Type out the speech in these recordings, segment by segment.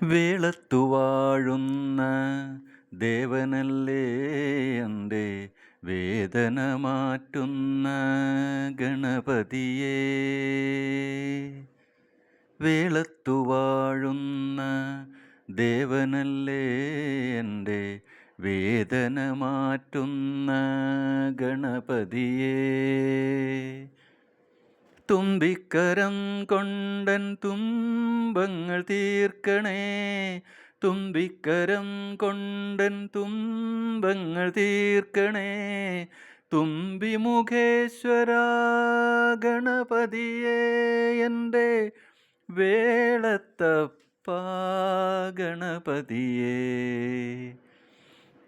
വേളത്തു വാഴുന്ന ദേവനല്ലേ എൻ്റെ വേദന മാറ്റുന്ന ഗണപതിയേ. വേളത്തു വാഴുന്ന ദേവനല്ലേ എൻ്റെ വേദന മാറ്റുന്ന ഗണപതിയേ. തുമ്പിക്കരം കൊണ്ടൻ തുമ്പങ്ങൾ തീർക്കണേ, തുമ്പിക്കരം കൊണ്ടൻ തുമ്പങ്ങൾ തീർക്കണേ, തുമ്പിമുഖേശ്വര ഗണപതിയേ എൻ്റെ വേളത്തപ്പ ഗണപതിയേ.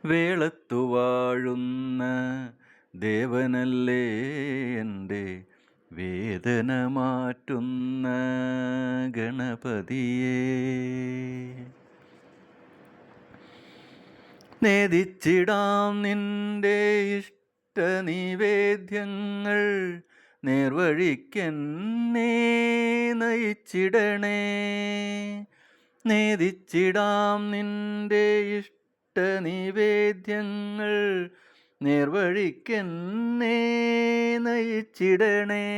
വേളത്തു വാഴുന്ന ദേവനല്ലേ എൻ്റെ വേദന മാറ്റുന്ന ഗണപതിയേ. നേദിച്ചിടാം നിന്റെ ഇഷ്ടനിവേദ്യങ്ങൾ, നേർവഴിക്കെന്നെ നയിച്ചിടണേ. നേദിച്ചിടാം നിന്റെ ഇഷ്ടനിവേദ്യങ്ങൾ, നേർവഴിക്കെന്നെ നയിച്ചിടണേ.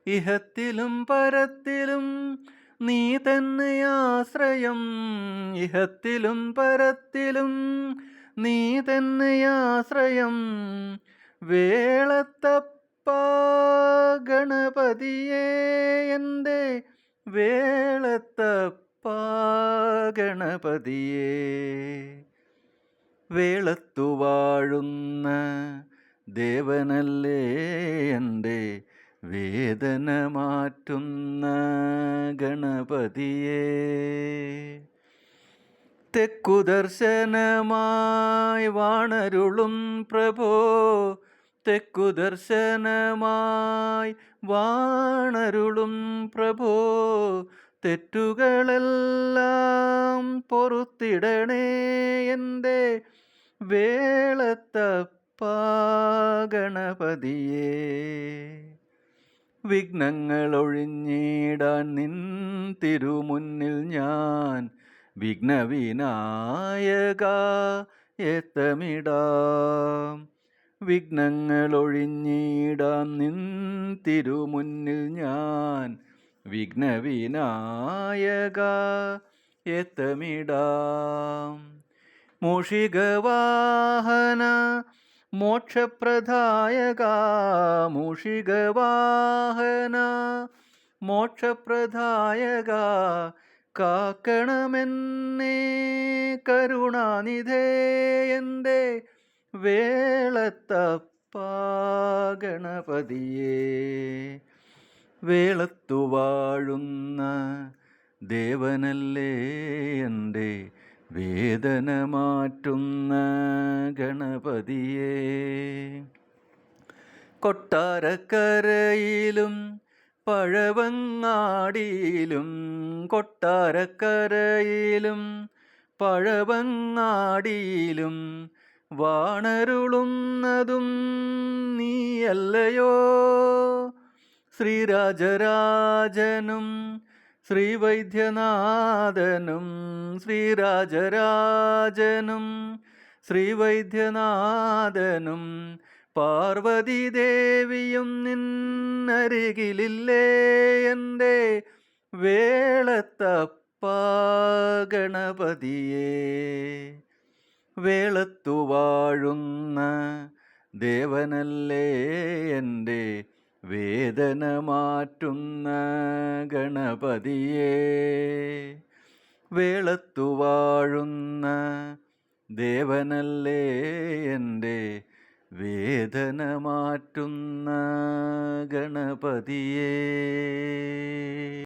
ഇഹത്തിലും പരത്തിലും നീ തന്നെയാശ്രയം, ഇഹത്തിലും പരത്തിലും നീ തന്നെയാശ്രയം, വേളത്തപ്പ ഗണപതിയേ എൻ്റെ വേളത്തപ്പ ഗണപതിയേ. വേളത്തു വാഴുന്ന ദേവനല്ലേ എൻ്റെ വേദന മാറ്റുന്ന ഗണപതിയേ. തെക്കു ദർശനമായി വാണരുളും പ്രഭോ, തെക്കു ദർശനമായി വാണരുളും പ്രഭോ, തെറ്റുകളെല്ലാം പൊറുത്തിടണേ എൻ്റെ വേളത്തപ്പ ഗണപതിയേ. വിഘ്നങ്ങളൊഴിഞ്ഞിടാൻ നിൻ തിരുമുന്നിൽ ഞാൻ വിഘ്നവിനായക ഏത്തമിടാം. വിഘ്നങ്ങളൊഴിഞ്ഞിടാൻ നിൻ തിരുമുന്നിൽ ഞാൻ വിഘ്നവിനായക ഏത്തമിടാം. മൂഷികവാഹന മോക്ഷപ്രദായക, മൂഷികവാഹന മോക്ഷപ്രദായക, കാക്കണമെന്നെ കരുണാനിധേ എൻ്റെ വേളത്തപ്പ ഗണപതിയേ. വേളത്തു വാഴുന്ന ദേവനല്ലേ എൻ്റെ വേദന മാറ്റുന്ന ഗണപതിയേ. കൊട്ടാരക്കരയിലും പഴവങ്ങാടിയിലും, കൊട്ടാരക്കരയിലും പഴവങ്ങാടിയിലും വാണരുളുന്നതും നീയല്ലയോ. ശ്രീരാജരാജനും ശ്രീവൈദ്യനാഥനും, ശ്രീരാജരാജനും ശ്രീവൈദ്യനാഥനും പാർവതീദേവിയും നിന്നരികിലില്ലേ എൻ്റെ വേളത്തപ്പ ഗണപതിയേ. വേളത്തു വാഴുന്ന ദേവനല്ലേ എൻ്റെ വേദന മാറ്റുന്ന ഗണപതിയേ. വേളത്തു വാഴുന്ന ദേവനല്ലേ എൻ്റെ വേദന മാറ്റുന്ന ഗണപതിയേ.